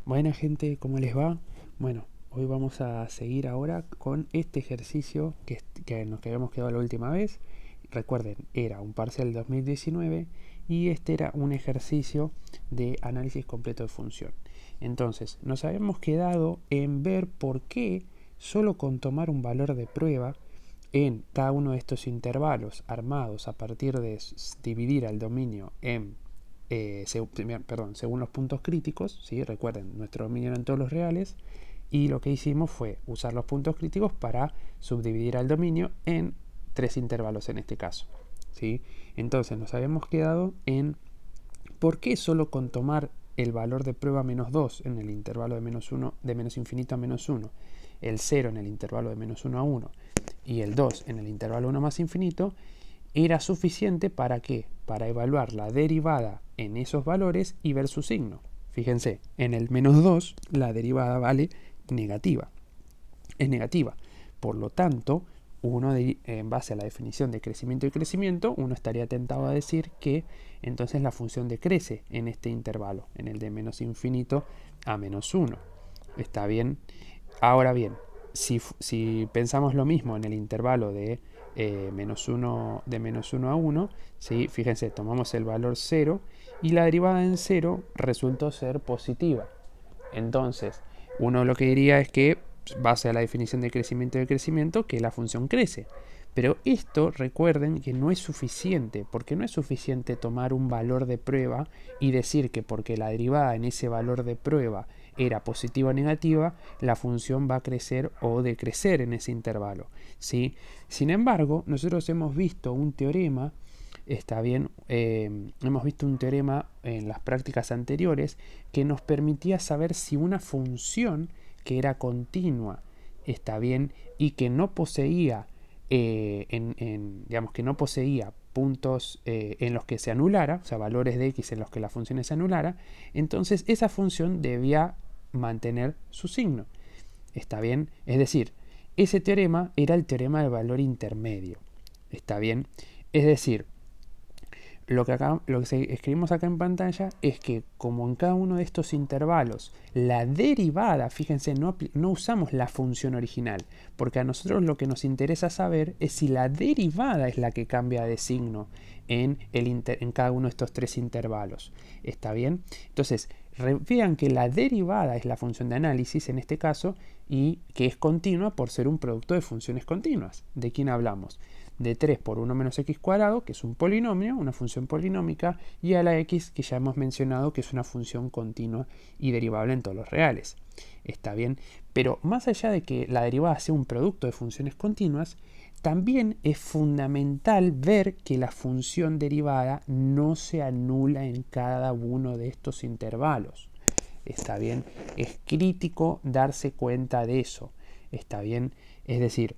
Buena gente, ¿cómo les va? Bueno, hoy vamos a seguir ahora con este ejercicio que nos habíamos quedado la última vez. Recuerden, era un parcial 2019 y este era un ejercicio de análisis completo de función. Entonces, nos habíamos quedado en ver por qué solo con tomar un valor de prueba en cada uno de estos intervalos armados a partir de dividir al dominio en según los puntos críticos, ¿sí? Recuerden, nuestro dominio eran todos los reales y lo que hicimos fue usar los puntos críticos para subdividir al dominio en tres intervalos en este caso, ¿sí? Entonces nos habíamos quedado en por qué solo con tomar el valor de prueba menos 2 en el intervalo de menos 1, de menos infinito a menos 1, el 0 en el intervalo de menos 1 a 1 y el 2 en el intervalo 1 más infinito, era suficiente para ¿qué? Para evaluar la derivada en esos valores y ver su signo. Fíjense, en el menos 2 la derivada vale negativa. Es negativa. Por lo tanto, en base a la definición de crecimiento y crecimiento, uno estaría tentado a decir que entonces la función decrece en este intervalo, en el de menos infinito a menos 1. ¿Está bien? Ahora bien, si pensamos lo mismo en el intervalo de menos 1 a 1, ¿sí? Fíjense, tomamos el valor 0 y la derivada en 0 resultó ser positiva. Entonces, uno lo que diría es que, base a la definición de crecimiento, que la función crece. Pero esto, recuerden que no es suficiente, porque no es suficiente tomar un valor de prueba y decir que porque la derivada en ese valor de prueba era positiva o negativa, la función va a crecer o decrecer en ese intervalo, ¿sí? Sin embargo, nosotros hemos visto un teorema, está bien, hemos visto un teorema en las prácticas anteriores que nos permitía saber si una función que era continua, está bien, y que no poseía digamos que no poseía puntos en los que se anulara, o sea, valores de x en los que la función se anulara, entonces esa función debía mantener su signo. ¿Está bien? Es decir, ese teorema era el teorema del valor intermedio. ¿Está bien? Es decir, lo que escribimos acá en pantalla es que como en cada uno de estos intervalos la derivada, fíjense, no usamos la función original, porque a nosotros lo que nos interesa saber es si la derivada es la que cambia de signo en cada uno de estos tres intervalos. ¿Está bien? Entonces, vean que la derivada es la función de análisis en este caso y que es continua por ser un producto de funciones continuas. ¿De quién hablamos? De 3 por 1 menos x cuadrado, que es un polinomio, una función polinómica, y a la x, que ya hemos mencionado que es una función continua y derivable en todos los reales. Está bien, pero más allá de que la derivada sea un producto de funciones continuas, también es fundamental ver que la función derivada no se anula en cada uno de estos intervalos. Está bien, es crítico darse cuenta de eso. Está bien, es decir,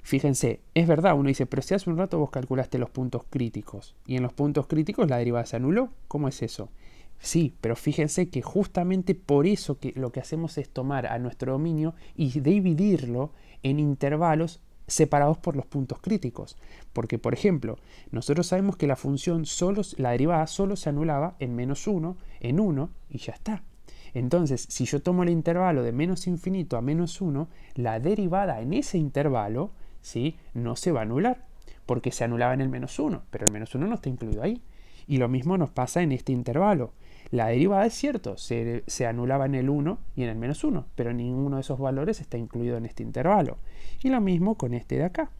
fíjense, es verdad, uno dice, pero si hace un rato vos calculaste los puntos críticos y en los puntos críticos la derivada se anuló, ¿cómo es eso? Sí, pero fíjense que justamente por eso que lo que hacemos es tomar a nuestro dominio y dividirlo en intervalos separados por los puntos críticos. Porque, por ejemplo, nosotros sabemos que la derivada solo se anulaba en menos 1, en 1 y ya está. Entonces, si yo tomo el intervalo de menos infinito a menos 1, la derivada en ese intervalo, ¿sí?, no se va a anular, porque se anulaba en el menos 1, pero el menos 1 no está incluido ahí. Y lo mismo nos pasa en este intervalo. La derivada es cierto, se anulaba en el 1 y en el menos 1, pero ninguno de esos valores está incluido en este intervalo. Y lo mismo con este de acá,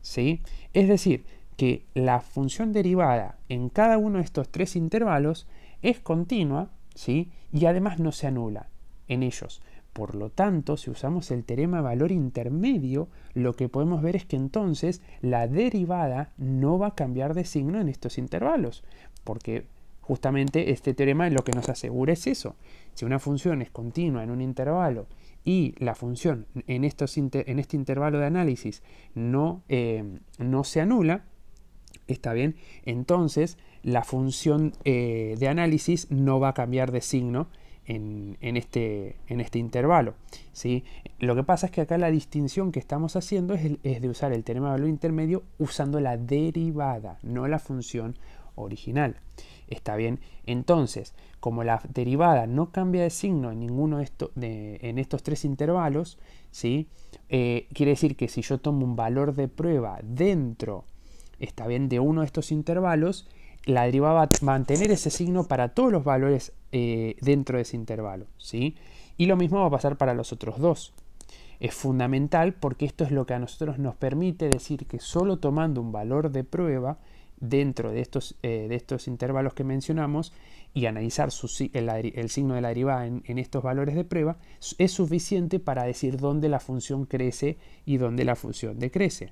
¿sí? Es decir, que la función derivada en cada uno de estos tres intervalos es continua, ¿sí?, y además no se anula en ellos. Por lo tanto, si usamos el teorema de valor intermedio, lo que podemos ver es que entonces la derivada no va a cambiar de signo en estos intervalos, porque justamente este teorema lo que nos asegura es eso. Si una función es continua en un intervalo y la función en este intervalo de análisis no se anula, ¿está bien? Entonces la función de análisis no va a cambiar de signo en este intervalo, ¿sí? Lo que pasa es que acá la distinción que estamos haciendo es de usar el teorema de valor intermedio usando la derivada, no la función original. ¿Está bien? Entonces, como la derivada no cambia de signo en ninguno en estos tres intervalos, ¿sí? Quiere decir que si yo tomo un valor de prueba dentro, ¿está bien?, de uno de estos intervalos, la derivada va a mantener ese signo para todos los valores dentro de ese intervalo, ¿sí? Y lo mismo va a pasar para los otros dos. Es fundamental porque esto es lo que a nosotros nos permite decir que solo tomando un valor de prueba dentro de estos intervalos que mencionamos y analizar el signo de la derivada en estos valores de prueba es suficiente para decir dónde la función crece y dónde la función decrece.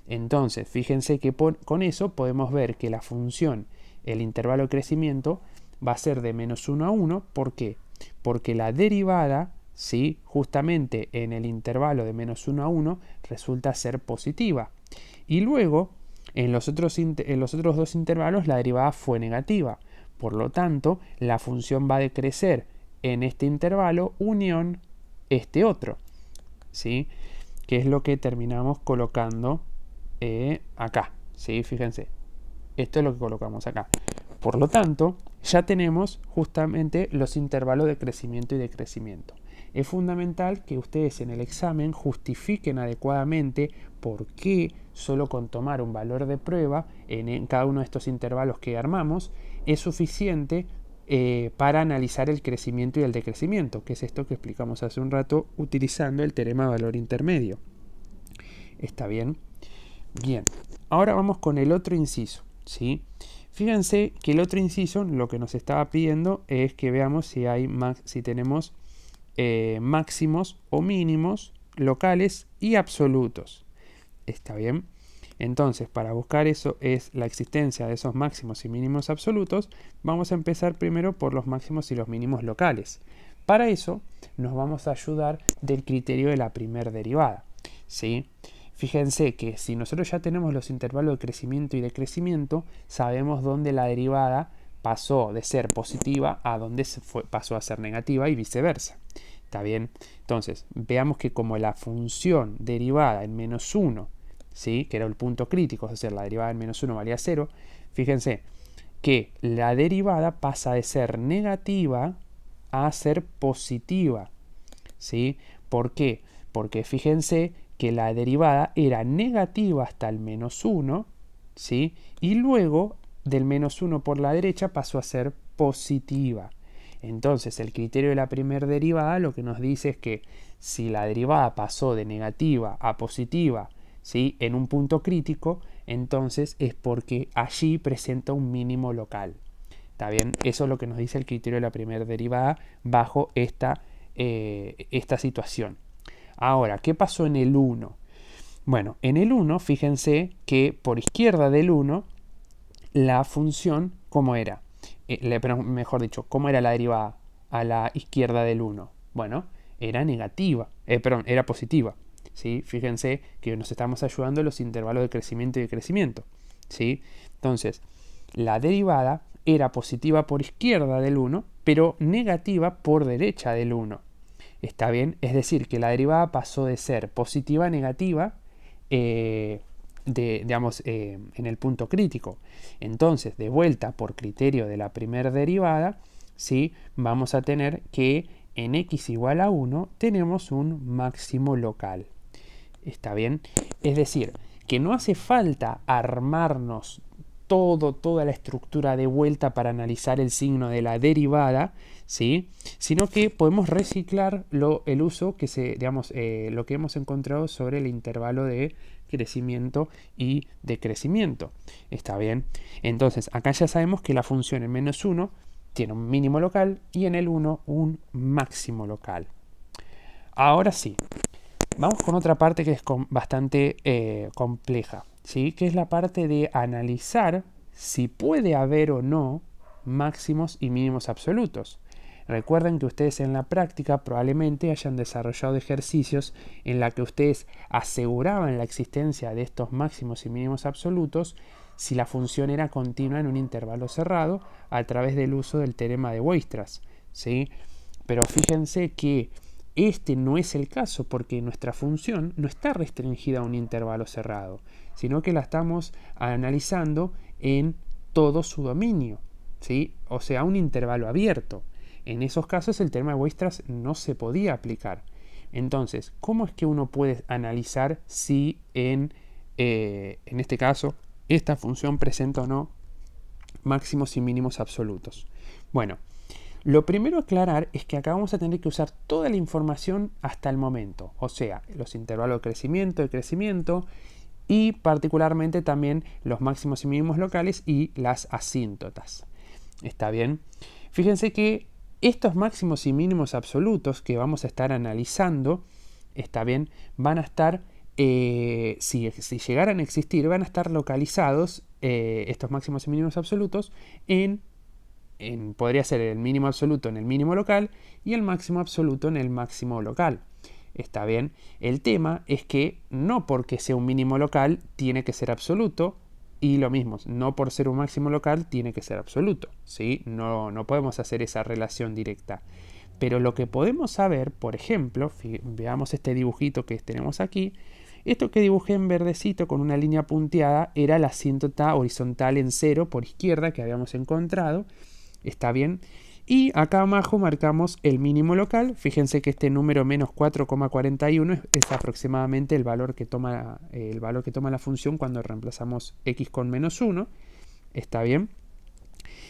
Entonces, fíjense que con eso podemos ver que la función, el intervalo de crecimiento, va a ser de menos 1 a 1. ¿Por qué? Porque la derivada, ¿sí?, justamente en el intervalo de menos 1 a 1 resulta ser positiva. Y luego, en los otros dos intervalos, la derivada fue negativa. Por lo tanto, la función va a decrecer en este intervalo unión este otro, ¿sí?, que es lo que terminamos colocando acá, ¿sí? Fíjense, esto es lo que colocamos acá. Por lo tanto, ya tenemos justamente los intervalos de crecimiento y decrecimiento. Es fundamental que ustedes en el examen justifiquen adecuadamente por qué solo con tomar un valor de prueba en cada uno de estos intervalos que armamos es suficiente para analizar el crecimiento y el decrecimiento, que es esto que explicamos hace un rato utilizando el teorema de valor intermedio. ¿Está bien? Bien, ahora vamos con el otro inciso, ¿sí? Fíjense que el otro inciso lo que nos estaba pidiendo es que veamos si tenemos máximos o mínimos locales y absolutos. ¿Está bien? Entonces, para buscar eso es la existencia de esos máximos y mínimos absolutos, vamos a empezar primero por los máximos y los mínimos locales. Para eso nos vamos a ayudar del criterio de la primera derivada, ¿sí? Fíjense que si nosotros ya tenemos los intervalos de crecimiento y decrecimiento, sabemos dónde la derivada pasó de ser positiva a dónde pasó a ser negativa y viceversa. ¿Está bien? Entonces, veamos que como la función derivada en menos 1, ¿sí?, que era el punto crítico, es decir, la derivada en menos 1 valía 0, fíjense que la derivada pasa de ser negativa a ser positiva, ¿sí? ¿Por qué? Porque fíjense que la derivada era negativa hasta el menos 1, ¿sí?, y luego del menos 1 por la derecha pasó a ser positiva. Entonces el criterio de la primera derivada lo que nos dice es que si la derivada pasó de negativa a positiva, ¿sí?, en un punto crítico, entonces es porque allí presenta un mínimo local. ¿Está bien? Eso es lo que nos dice el criterio de la primera derivada bajo esta situación. Ahora, ¿qué pasó en el 1? Bueno, en el 1, fíjense que por izquierda del 1, la función, ¿cómo era? Mejor dicho, ¿cómo era la derivada a la izquierda del 1? Bueno, era negativa, era positiva, ¿sí? Fíjense que nos estamos ayudando en los intervalos de crecimiento y decrecimiento, ¿sí? Entonces, la derivada era positiva por izquierda del 1, pero negativa por derecha del 1. ¿Está bien? Es decir, que la derivada pasó de ser positiva a negativa en el punto crítico. Entonces, de vuelta por criterio de la primera derivada, ¿sí?, vamos a tener que en x igual a 1 tenemos un máximo local. ¿Está bien? Es decir, que no hace falta armarnos toda la estructura de vuelta para analizar el signo de la derivada, ¿sí?, sino que podemos reciclar el uso lo que hemos encontrado sobre el intervalo de crecimiento y decrecimiento. ¿Está bien? Entonces, acá ya sabemos que la función en menos 1 tiene un mínimo local y en el 1 un máximo local. Ahora sí, vamos con otra parte que es bastante compleja, ¿sí?, que es la parte de analizar si puede haber o no máximos y mínimos absolutos. Recuerden que ustedes en la práctica probablemente hayan desarrollado ejercicios en la que ustedes aseguraban la existencia de estos máximos y mínimos absolutos si la función era continua en un intervalo cerrado a través del uso del teorema de Weierstrass, ¿sí? Pero fíjense que este no es el caso porque nuestra función no está restringida a un intervalo cerrado, sino que la estamos analizando en todo su dominio, ¿sí? O sea, un intervalo abierto. En esos casos el teorema de Weierstrass no se podía aplicar. Entonces, ¿cómo es que uno puede analizar si en este caso esta función presenta o no máximos y mínimos absolutos? Bueno, lo primero a aclarar es que acá vamos a tener que usar toda la información hasta el momento, o sea, los intervalos de crecimiento y particularmente también los máximos y mínimos locales y las asíntotas. ¿Está bien? Fíjense que estos máximos y mínimos absolutos que vamos a estar analizando, ¿está bien? Van a estar, si llegaran a existir, van a estar localizados estos máximos y mínimos absolutos podría ser el mínimo absoluto en el mínimo local y el máximo absoluto en el máximo local. ¿Está bien? El tema es que no porque sea un mínimo local tiene que ser absoluto y lo mismo, no por ser un máximo local tiene que ser absoluto. ¿Sí? No podemos hacer esa relación directa. Pero lo que podemos saber, por ejemplo, veamos este dibujito que tenemos aquí. Esto que dibujé en verdecito con una línea punteada era la asíntota horizontal en 0 por izquierda que habíamos encontrado. ¿Está bien? Y acá abajo marcamos el mínimo local. Fíjense que este número menos 4,41 es aproximadamente el valor que toma la función cuando reemplazamos x con menos 1. ¿Está bien?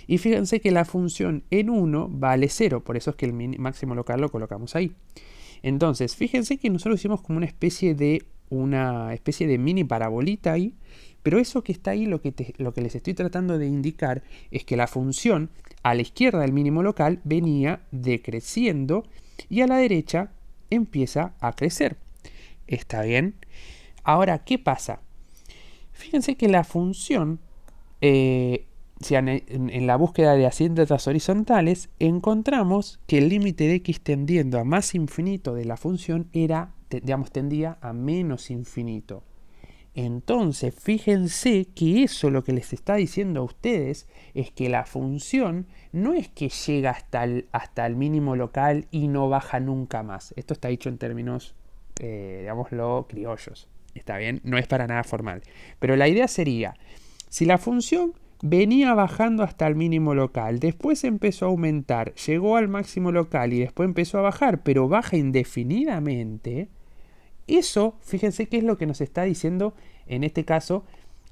Y fíjense que la función en 1 vale 0, por eso es que el máximo local lo colocamos ahí. Entonces, fíjense que nosotros hicimos como una especie de mini parabolita ahí, pero eso que está ahí, lo que les estoy tratando de indicar es que la función a la izquierda del mínimo local venía decreciendo y a la derecha empieza a crecer. ¿Está bien? Ahora, ¿qué pasa? Fíjense que la función, en la búsqueda de asíntotas horizontales, encontramos que el límite de x tendiendo a más infinito de la función tendía a menos infinito. Entonces, fíjense que eso lo que les está diciendo a ustedes es que la función no es que llega hasta el mínimo local y no baja nunca más. Esto está dicho en términos, digámoslo, criollos. ¿Está bien? No es para nada formal. Pero la idea sería, si la función venía bajando hasta el mínimo local, después empezó a aumentar, llegó al máximo local y después empezó a bajar, pero baja indefinidamente. Eso, fíjense qué es lo que nos está diciendo, en este caso,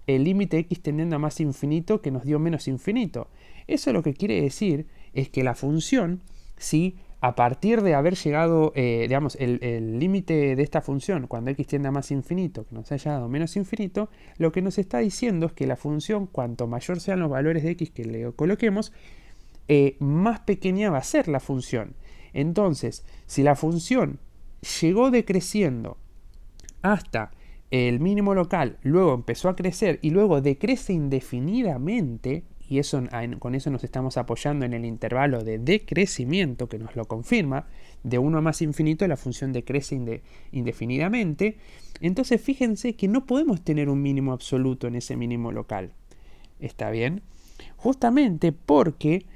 el límite x tendiendo a más infinito que nos dio menos infinito. Eso lo que quiere decir es que la función, si a partir de haber llegado, el límite de esta función, cuando x tiende a más infinito, que nos haya dado menos infinito, lo que nos está diciendo es que la función, cuanto mayor sean los valores de x que le coloquemos, más pequeña va a ser la función. Entonces, si la función llegó decreciendo hasta el mínimo local, luego empezó a crecer y luego decrece indefinidamente, y con eso nos estamos apoyando en el intervalo de decrecimiento que nos lo confirma, de 1 a más infinito la función decrece indefinidamente, entonces fíjense que no podemos tener un mínimo absoluto en ese mínimo local. ¿Está bien? Justamente porque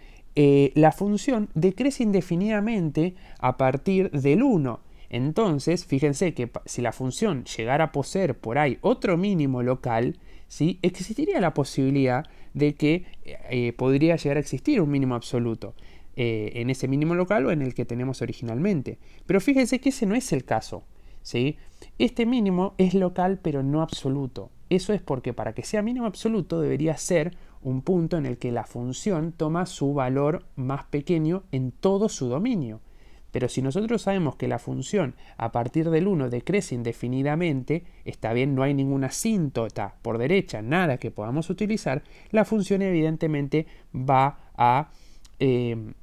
la función decrece indefinidamente a partir del 1. Entonces, fíjense que si la función llegara a poseer por ahí otro mínimo local, ¿sí? Existiría la posibilidad de que podría llegar a existir un mínimo absoluto en ese mínimo local o en el que tenemos originalmente. Pero fíjense que ese no es el caso, ¿sí? Este mínimo es local pero no absoluto. Eso es porque para que sea mínimo absoluto debería ser un punto en el que la función toma su valor más pequeño en todo su dominio. Pero si nosotros sabemos que la función a partir del 1 decrece indefinidamente, está bien, no hay ninguna asíntota por derecha, nada que podamos utilizar, la función evidentemente va a, en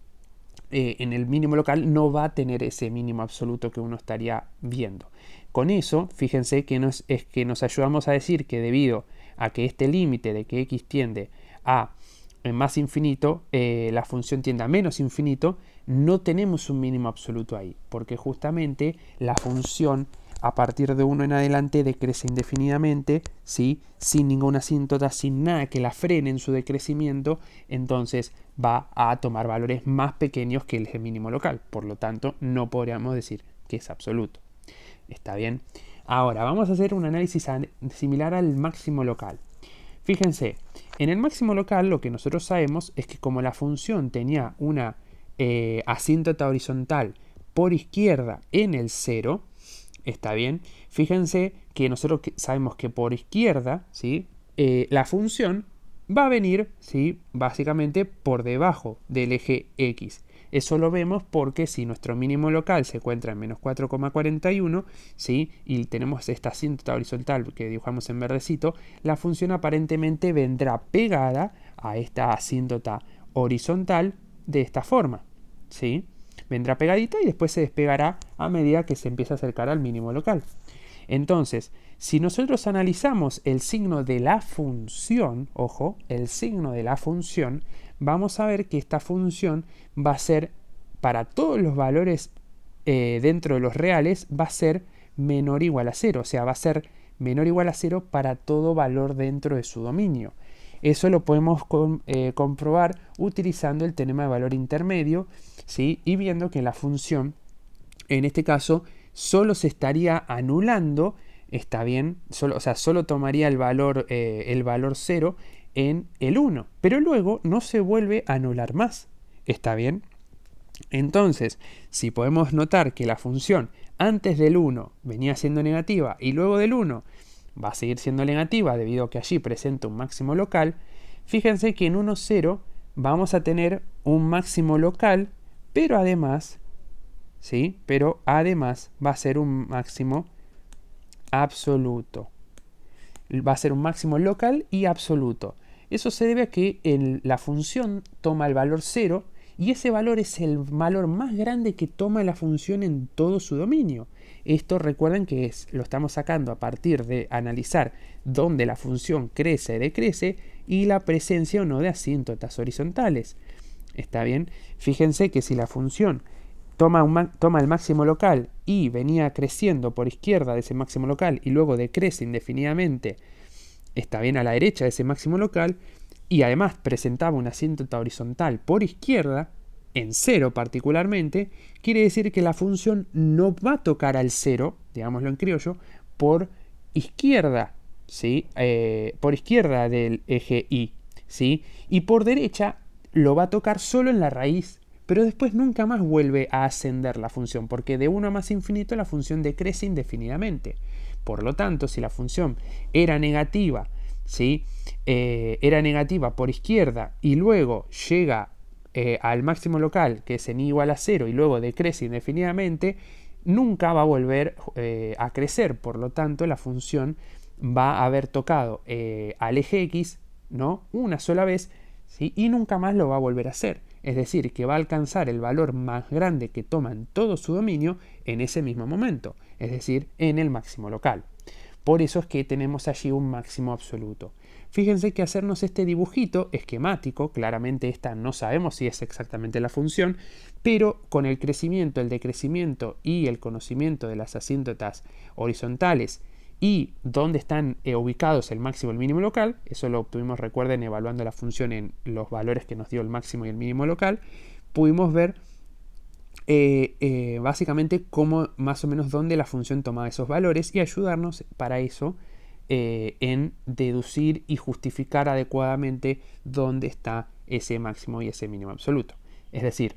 el mínimo local no va a tener ese mínimo absoluto que uno estaría viendo. Con eso, fíjense que nos ayudamos a decir que debido a que este límite de que x tiende a más infinito, la función tiende a menos infinito, no tenemos un mínimo absoluto ahí, porque justamente la función a partir de 1 en adelante decrece indefinidamente, ¿sí? Sin ninguna asíntota, sin nada que la frene en su decrecimiento, entonces va a tomar valores más pequeños que el mínimo local, por lo tanto no podríamos decir que es absoluto. ¿Está bien? Ahora vamos a hacer un análisis similar al máximo local. Fíjense, En el máximo local lo que nosotros sabemos es que como la función tenía una asíntota horizontal por izquierda en el 0, ¿está bien? Fíjense que nosotros sabemos que por izquierda, ¿sí? La función va a venir, ¿sí? Básicamente por debajo del eje X. Eso lo vemos porque si nuestro mínimo local se encuentra en menos 4,41, ¿sí? Y tenemos esta asíntota horizontal que dibujamos en verdecito, la función aparentemente vendrá pegada a esta asíntota horizontal de esta forma, ¿sí? Vendrá pegadita y después se despegará a medida que se empieza a acercar al mínimo local. Entonces, si nosotros analizamos el signo de la función, ojo, el signo de la función, vamos a ver que esta función va a ser, para todos los valores dentro de los reales, va a ser menor o igual a 0. O sea, va a ser menor o igual a 0 para todo valor dentro de su dominio. Eso lo podemos comprobar utilizando el teorema de valor intermedio, ¿sí? Y viendo que la función, en este caso, solo se estaría anulando, está bien, solo tomaría el valor 0 en el 1, pero luego no se vuelve a anular más, ¿está bien? Entonces, si podemos notar que la función antes del 1 venía siendo negativa y luego del 1 va a seguir siendo negativa debido a que allí presenta un máximo local, fíjense que en 1, 0 vamos a tener un máximo local, pero además, ¿sí? Pero además va a ser un máximo absoluto. Va a ser un máximo local y absoluto. Eso se debe a que la función toma el valor 0 y ese valor es el valor más grande que toma la función en todo su dominio. Esto recuerden que lo estamos sacando a partir de analizar dónde la función crece y decrece y la presencia o no de asíntotas horizontales. ¿Está bien? Fíjense que si la función toma el máximo local y venía creciendo por izquierda de ese máximo local y luego decrece indefinidamente, está bien, a la derecha de ese máximo local, y además presentaba una asíntota horizontal por izquierda, en 0 particularmente, quiere decir que la función no va a tocar al 0, digámoslo en criollo, por izquierda, ¿sí? Por izquierda del eje Y, ¿sí? Y por derecha lo va a tocar solo en la raíz, pero después nunca más vuelve a ascender la función, porque de 1 a más infinito la función decrece indefinidamente. Por lo tanto, si la función era negativa, ¿sí? Era negativa por izquierda y luego llega al máximo local, que es en i igual a 0, y luego decrece indefinidamente, nunca va a volver a crecer. Por lo tanto, la función va a haber tocado al eje X, ¿no? Una sola vez, ¿sí? Y nunca más lo va a volver a hacer. Es decir, que va a alcanzar el valor más grande que toma en todo su dominio en ese mismo momento, es decir, en el máximo local. Por eso es que tenemos allí un máximo absoluto. Fíjense que hacernos este dibujito esquemático, claramente esta no sabemos si es exactamente la función, pero con el crecimiento, el decrecimiento y el conocimiento de las asíntotas horizontales y dónde están ubicados el máximo y el mínimo local, eso lo obtuvimos, recuerden, evaluando la función en los valores que nos dio el máximo y el mínimo local, pudimos ver básicamente cómo más o menos dónde la función tomaba esos valores y ayudarnos para eso en deducir y justificar adecuadamente dónde está ese máximo y ese mínimo absoluto. Es decir,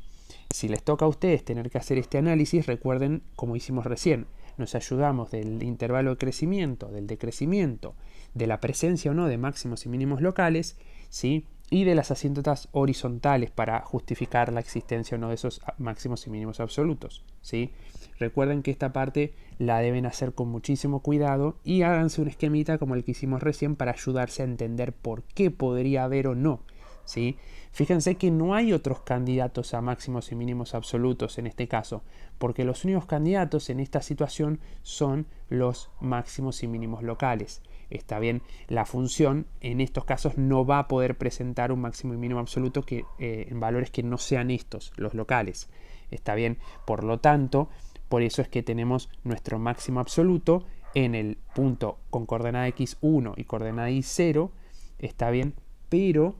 si les toca a ustedes tener que hacer este análisis, recuerden, como hicimos recién, nos ayudamos del intervalo de crecimiento, del decrecimiento, de la presencia o no de máximos y mínimos locales, ¿sí? Y de las asíntotas horizontales para justificar la existencia o no de esos máximos y mínimos absolutos, ¿sí? Recuerden que esta parte la deben hacer con muchísimo cuidado y háganse un esquemita como el que hicimos recién para ayudarse a entender por qué podría haber o no, ¿sí? Fíjense que no hay otros candidatos a máximos y mínimos absolutos en este caso, porque los únicos candidatos en esta situación son los máximos y mínimos locales. Está bien, la función en estos casos no va a poder presentar un máximo y mínimo absoluto en valores que no sean estos, los locales. Está bien, por lo tanto, por eso es que tenemos nuestro máximo absoluto en el punto con coordenada x1 y coordenada y0, está bien, pero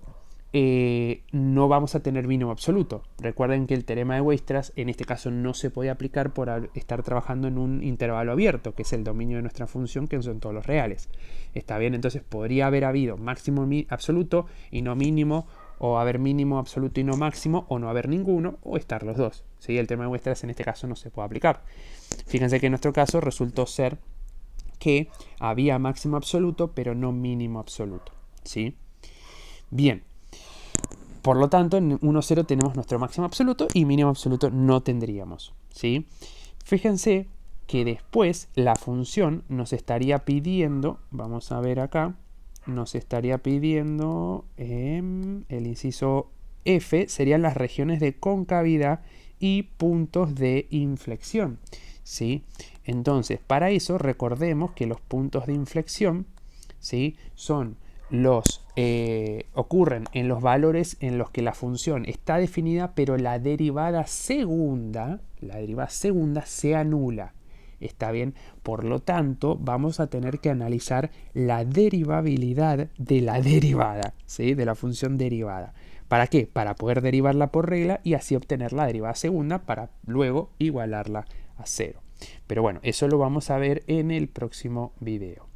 no vamos a tener mínimo absoluto. Recuerden que el teorema de Weierstrass en este caso no se puede aplicar por estar trabajando en un intervalo abierto, que es el dominio de nuestra función, que son todos los reales. ¿Está bien? Entonces podría haber habido máximo absoluto y no mínimo, o haber mínimo absoluto y no máximo, o no haber ninguno, o estar los dos. ¿Sí? El teorema de Weierstrass en este caso no se puede aplicar. Fíjense que en nuestro caso resultó ser que había máximo absoluto, pero no mínimo absoluto. ¿Sí? Bien. Por lo tanto, en 1, 0 tenemos nuestro máximo absoluto y mínimo absoluto no tendríamos. ¿Sí? Fíjense que después la función nos estaría pidiendo, vamos a ver acá, nos estaría pidiendo el inciso F, serían las regiones de concavidad y puntos de inflexión. ¿Sí? Entonces, para eso recordemos que los puntos de inflexión, ¿sí?, ocurren en los valores en los que la función está definida, pero la derivada segunda se anula. ¿Está bien? Por lo tanto, vamos a tener que analizar la derivabilidad de la derivada, ¿sí?, de la función derivada. ¿Para qué? Para poder derivarla por regla y así obtener la derivada segunda para luego igualarla a 0. Pero bueno, eso lo vamos a ver en el próximo video.